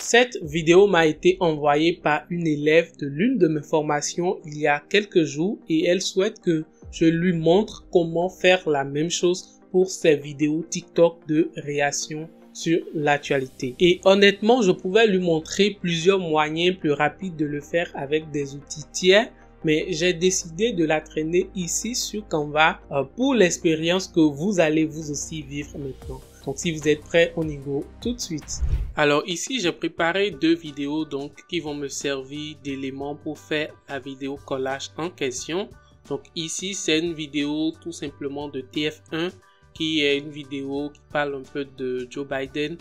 Cette vidéo m'a été envoyée par une élève de l'une de mes formations il y a quelques jours et elle souhaite que je lui montre comment faire la même chose pour ses vidéos TikTok de réaction sur l'actualité. Et honnêtement, je pouvais lui montrer plusieurs moyens plus rapides de le faire avec des outils tiers, mais j'ai décidé de la traîner ici sur Canva pour l'expérience que vous allez vous aussi vivre maintenant. Donc si vous êtes prêts, on y go tout de suite. Alors ici, j'ai préparé deux vidéos donc qui vont me servir d'éléments pour faire la vidéo collage en question. Donc ici, c'est une vidéo tout simplement de TF1 qui est une vidéo qui parle un peu de Joe Biden,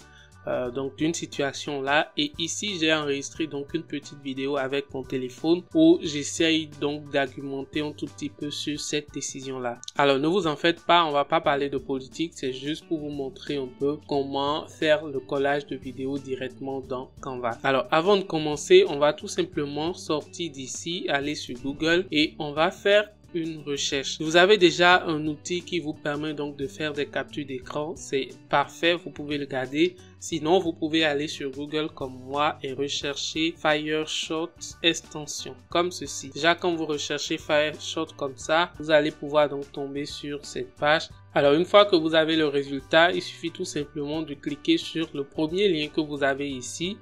donc d'une situation là. Et ici, j'ai enregistré donc une petite vidéo avec mon téléphone où j'essaye donc d'argumenter un tout petit peu sur cette décision là. Alors ne vous en faites pas, on va pas parler de politique, c'est juste pour vous montrer un peu comment faire le collage de vidéos directement dans Canva. Alors avant de commencer, on va tout simplement sortir d'ici, aller sur Google et on va faire une recherche. Vous avez déjà un outil qui vous permet donc de faire des captures d'écran. C'est parfait, vous pouvez le garder. Sinon, vous pouvez aller sur Google comme moi et rechercher Fireshot extension comme ceci. Déjà, quand vous recherchez Fireshot comme ça, vous allez pouvoir donc tomber sur cette page. Alors, une fois que vous avez le résultat, il suffit tout simplement de cliquer sur le premier lien que vous avez ici.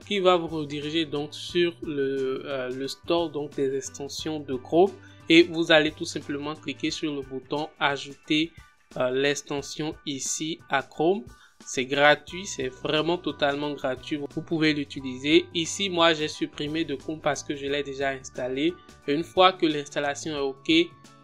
Qui va vous rediriger donc sur le store donc des extensions de Chrome. Et vous allez tout simplement cliquer sur le bouton ajouter l'extension ici à Chrome. C'est gratuit, c'est vraiment totalement gratuit. Vous pouvez l'utiliser. Ici, moi, j'ai supprimé de Chrome parce que je l'ai déjà installé. Et une fois que l'installation est OK,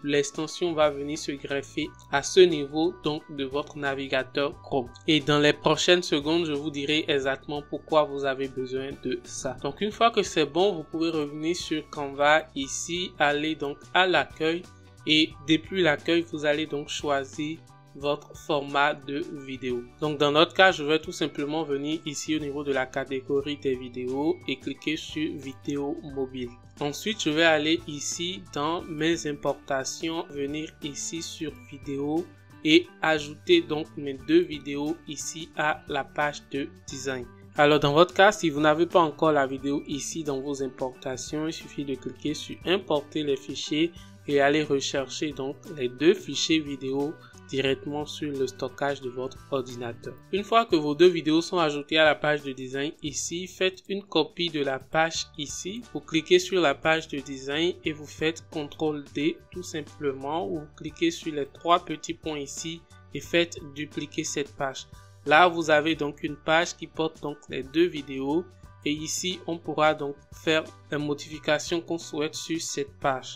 l'extension va venir se greffer à ce niveau donc de votre navigateur Chrome. Et dans les prochaines secondes, je vous dirai exactement pourquoi vous avez besoin de ça. Donc une fois que c'est bon, vous pouvez revenir sur Canva ici, aller donc à l'accueil et depuis l'accueil, vous allez donc choisir votre format de vidéo. Donc dans notre cas, je vais tout simplement venir ici au niveau de la catégorie des vidéos et cliquer sur vidéo mobile. Ensuite, je vais aller ici dans mes importations, venir ici sur vidéo et ajouter donc mes deux vidéos ici à la page de design. Alors dans votre cas, si vous n'avez pas encore la vidéo ici dans vos importations, il suffit de cliquer sur importer les fichiers et aller rechercher donc les deux fichiers vidéo directement sur le stockage de votre ordinateur. Une fois que vos deux vidéos sont ajoutées à la page de design ici, faites une copie de la page ici. Vous cliquez sur la page de design et vous faites CTRL D tout simplement. Ou vous cliquez sur les trois petits points ici et faites dupliquer cette page. Là, vous avez donc une page qui porte donc les deux vidéos et ici, on pourra donc faire les modifications qu'on souhaite sur cette page.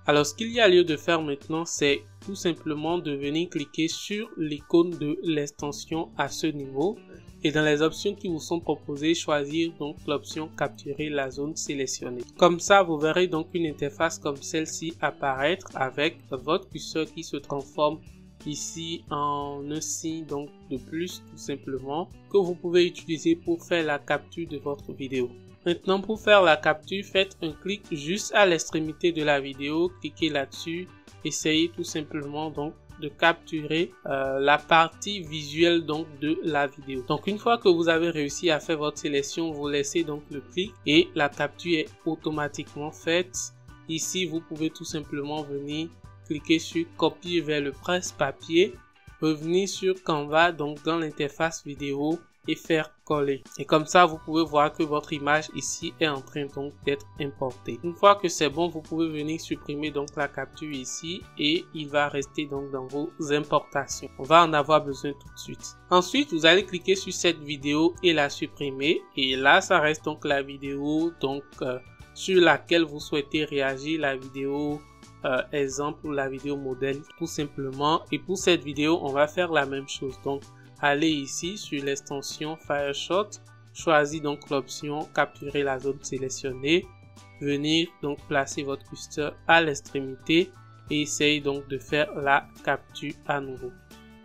Alors, ce qu'il y a lieu de faire maintenant, c'est tout simplement de venir cliquer sur l'icône de l'extension à ce niveau et dans les options qui vous sont proposées, choisir donc l'option capturer la zone sélectionnée. Comme ça, vous verrez donc une interface comme celle-ci apparaître avec votre curseur qui se transforme ici en un signe donc de plus tout simplement que vous pouvez utiliser pour faire la capture de votre vidéo. Maintenant, pour faire la capture, faites un clic juste à l'extrémité de la vidéo, cliquez là-dessus, essayez tout simplement donc de capturer la partie visuelle donc de la vidéo. Donc une fois que vous avez réussi à faire votre sélection, vous laissez donc le clic et la capture est automatiquement faite. Ici, vous pouvez tout simplement venir cliquer sur copier vers le presse-papier, revenir sur Canva donc dans l'interface vidéo et faire coller. Et comme ça, vous pouvez voir que votre image ici est en train donc d'être importée. Une fois que c'est bon, vous pouvez venir supprimer donc la capture ici et il va rester donc dans vos importations. On va en avoir besoin tout de suite. Ensuite, vous allez cliquer sur cette vidéo et la supprimer. Et là, ça reste donc la vidéo donc sur laquelle vous souhaitez réagir, la vidéo exemple ou la vidéo modèle tout simplement. Et pour cette vidéo, on va faire la même chose. Donc, allez ici sur l'extension Fireshot, choisissez donc l'option capturer la zone sélectionnée, venir donc placer votre curseur à l'extrémité et essayez donc de faire la capture à nouveau.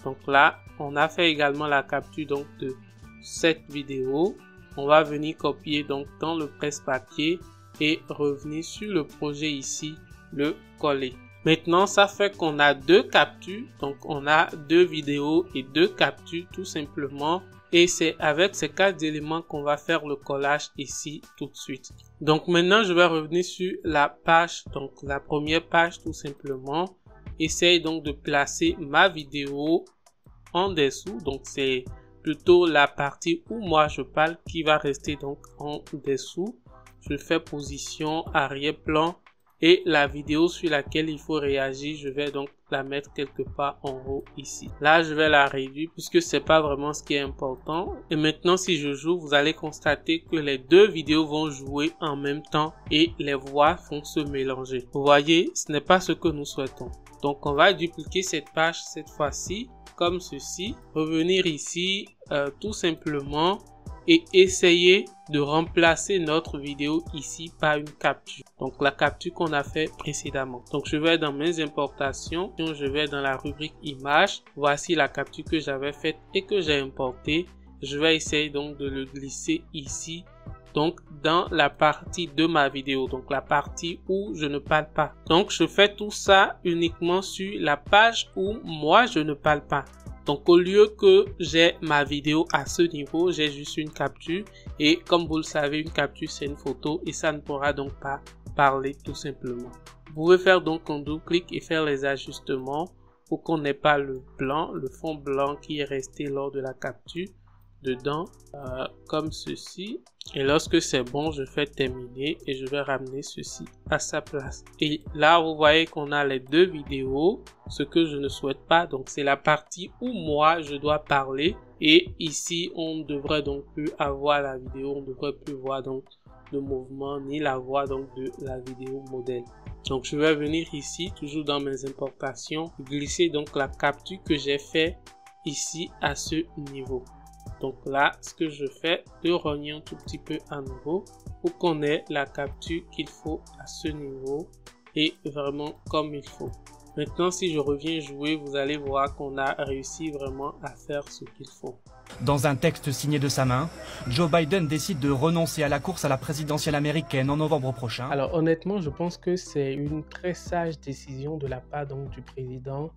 Donc là, on a fait également la capture donc de cette vidéo. On va venir copier donc dans le presse-papier et revenir sur le projet ici, le coller. Maintenant, ça fait qu'on a deux captures. Donc, on a deux vidéos et deux captures tout simplement. Et c'est avec ces 4 éléments qu'on va faire le collage ici tout de suite. Donc maintenant, je vais revenir sur la page, donc la première page tout simplement. Essaye donc de placer ma vidéo en dessous. Donc c'est plutôt la partie où moi je parle qui va rester donc en dessous. Je fais position arrière-plan et la vidéo sur laquelle il faut réagir, je vais donc la mettre quelque part en haut ici. Là, je vais la réduire puisque c'est pas vraiment ce qui est important. Et maintenant, si je joue, vous allez constater que les deux vidéos vont jouer en même temps et les voix vont se mélanger. Vous voyez, ce n'est pas ce que nous souhaitons. Donc, on va dupliquer cette page cette fois-ci comme ceci. Revenir ici tout simplement et essayer de remplacer notre vidéo ici par une capture. Donc la capture qu'on a fait précédemment. Donc je vais dans mes importations, je vais dans la rubrique images. Voici la capture que j'avais faite et que j'ai importée. Je vais essayer donc de le glisser ici. Donc dans la partie de ma vidéo, donc la partie où je ne parle pas. Donc je fais tout ça uniquement sur la page où moi je ne parle pas. Donc au lieu que j'ai ma vidéo à ce niveau, j'ai juste une capture et comme vous le savez, une capture c'est une photo et ça ne pourra donc pas parler tout simplement. Vous pouvez faire donc un double-clic et faire les ajustements pour qu'on n'ait pas le blanc, le fond blanc qui est resté lors de la capture dedans comme ceci. Et lorsque c'est bon, je fais terminer et je vais ramener ceci à sa place. Et là, vous voyez qu'on a les deux vidéos, ce que je ne souhaite pas. Donc, c'est la partie où moi, je dois parler. Et ici, on ne devrait donc plus avoir la vidéo. On ne devrait plus voir donc le mouvement ni la voix donc de la vidéo modèle. Donc, je vais venir ici, toujours dans mes importations, glisser donc la capture que j'ai fait ici à ce niveau. Donc là, ce que je fais, de rogner un tout petit peu à nouveau pour qu'on ait la capture qu'il faut à ce niveau et vraiment comme il faut. Maintenant, si je reviens jouer, vous allez voir qu'on a réussi vraiment à faire ce qu'il faut. Dans un texte signé de sa main, Joe Biden décide de renoncer à la course à la présidentielle américaine en novembre prochain. Alors honnêtement, je pense que c'est une très sage décision de la part donc du président.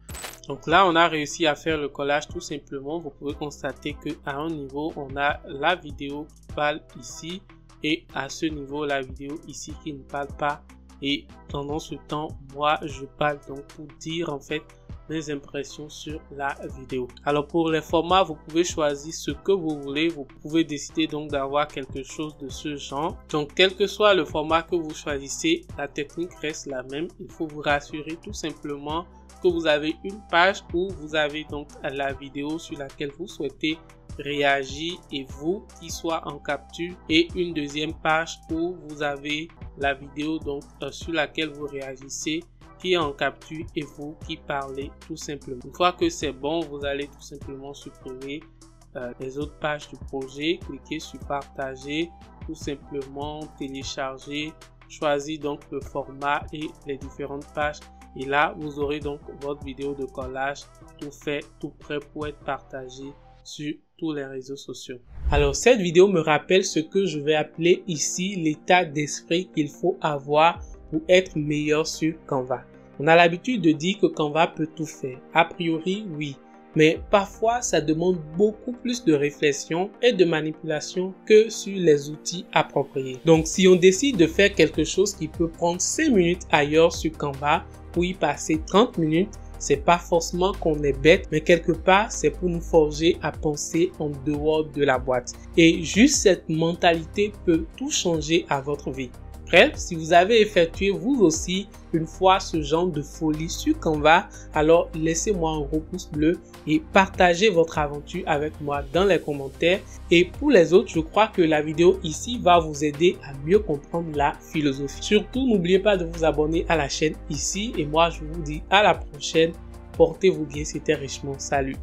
Donc là, on a réussi à faire le collage tout simplement. Vous pouvez constater qu'à un niveau, on a la vidéo qui parle ici et à ce niveau, la vidéo ici qui ne parle pas. Et pendant ce temps, moi, je parle donc pour dire en fait mes impressions sur la vidéo. Alors pour les formats, vous pouvez choisir ce que vous voulez. Vous pouvez décider donc d'avoir quelque chose de ce genre. Donc quel que soit le format que vous choisissez, la technique reste la même. Il faut vous rassurer tout simplement que vous avez une page où vous avez donc la vidéo sur laquelle vous souhaitez réagir et vous qui soit en capture et une deuxième page où vous avez la vidéo donc sur laquelle vous réagissez qui est en capture et vous qui parlez tout simplement. Une fois que c'est bon, vous allez tout simplement supprimer les autres pages du projet, cliquez sur partager, tout simplement télécharger, choisir donc le format et les différentes pages. Et là, vous aurez donc votre vidéo de collage tout fait, tout prêt pour être partagé sur tous les réseaux sociaux. Alors, cette vidéo me rappelle ce que je vais appeler ici l'état d'esprit qu'il faut avoir pour être meilleur sur Canva. On a l'habitude de dire que Canva peut tout faire. A priori, oui. Mais parfois, ça demande beaucoup plus de réflexion et de manipulation que sur les outils appropriés. Donc, si on décide de faire quelque chose qui peut prendre 5 minutes ailleurs sur Canva, pour y passer 30 minutes, c'est pas forcément qu'on est bête, mais quelque part, c'est pour nous forger à penser en dehors de la boîte. Et juste cette mentalité peut tout changer à votre vie. Bref, si vous avez effectué vous aussi une fois ce genre de folie sur Canva, alors laissez-moi un gros pouce bleu et partagez votre aventure avec moi dans les commentaires. Et pour les autres, je crois que la vidéo ici va vous aider à mieux comprendre la philosophie. Surtout, n'oubliez pas de vous abonner à la chaîne ici et moi je vous dis à la prochaine. Portez-vous bien, c'était Richemont. Salut!